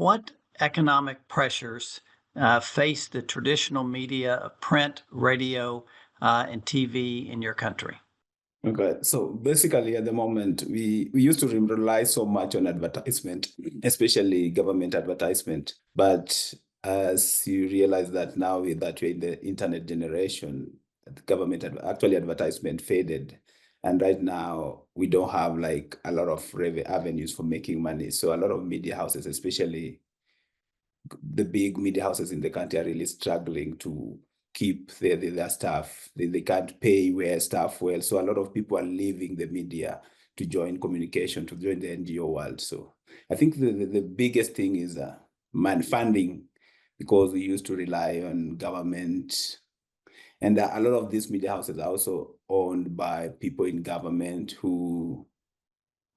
What economic pressures face the traditional media of print, radio, and TV in your country? Okay, so basically at the moment, we used to rely so much on advertisement, especially government advertisement. But as you realize that now that we're in the internet generation, the government actually advertisement faded. And right now we don't have like a lot of avenues for making money. So a lot of media houses, especially the big media houses in the country, are really struggling to keep their staff. They can't pay their staff well. So a lot of people are leaving the media to join communication, to join the NGO world. So I think the biggest thing is funding, because we used to rely on government. And a lot of these media houses are also owned by people in government who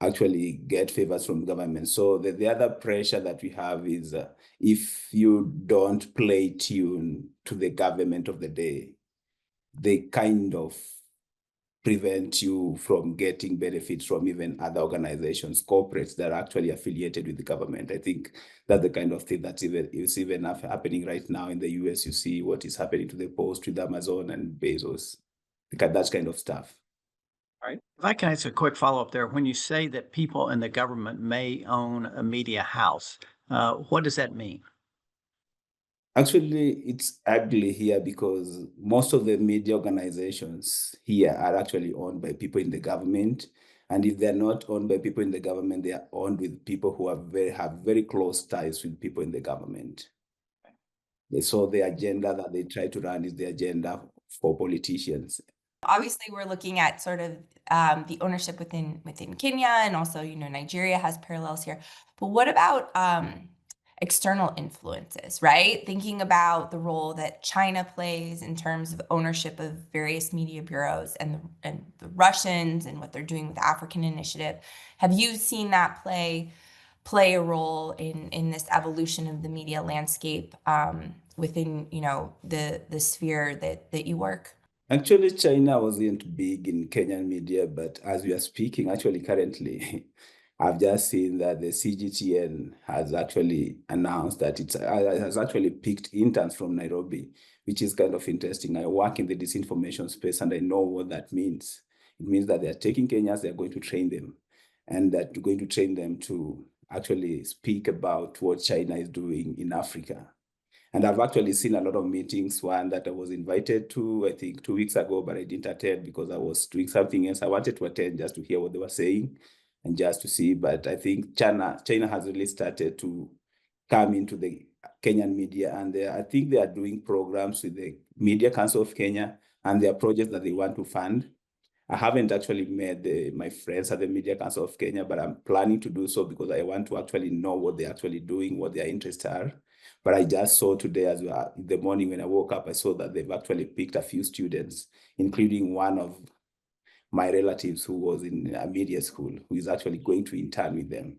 actually get favors from government. So the other pressure that we have is if you don't play tune to the government of the day, they kind of prevent you from getting benefits from even other organizations, corporates that are actually affiliated with the government. I think that's the kind of thing that's even happening right now in the US. You see what is happening to the Post with Amazon and Bezos, that kind of stuff. All right. If I can ask a quick follow-up there, when you say that people in the government may own a media house, what does that mean? Actually, it's ugly here because most of the media organizations here are actually owned by people in the government. And if they're not owned by people in the government, they are owned with people who have very close ties with people in the government. So the agenda that they try to run is the agenda for politicians. Obviously, we're looking at sort of the ownership within Kenya, and also, Nigeria has parallels here. But what about external influences, right? Thinking about the role that China plays in terms of ownership of various media bureaus, and the Russians and what they're doing with the African Initiative. Have you seen that play a role in this evolution of the media landscape within the sphere that you work? Actually, China wasn't big in Kenyan media, but as we are speaking, actually currently, I've just seen that the CGTN has actually announced that it has actually picked interns from Nairobi, which is kind of interesting. I work in the disinformation space and I know what that means. It means that they're taking Kenyans, they're going to train them, and that they're going to train them to actually speak about what China is doing in Africa. And I've actually seen a lot of meetings, one that I was invited to, I think 2 weeks ago, but I didn't attend because I was doing something else. I wanted to attend just to hear what they were saying and just to see. But I think China has really started to come into the Kenyan media. And I think they are doing programs with the Media Council of Kenya, and their projects that they want to fund. I haven't actually met my friends at the Media Council of Kenya, but I'm planning to do so because I want to actually know what they're actually doing, what their interests are. But I just saw today as well, in the morning when I woke up, I saw that they've actually picked a few students, including one of my relatives who was in a media school, who is actually going to intern with them.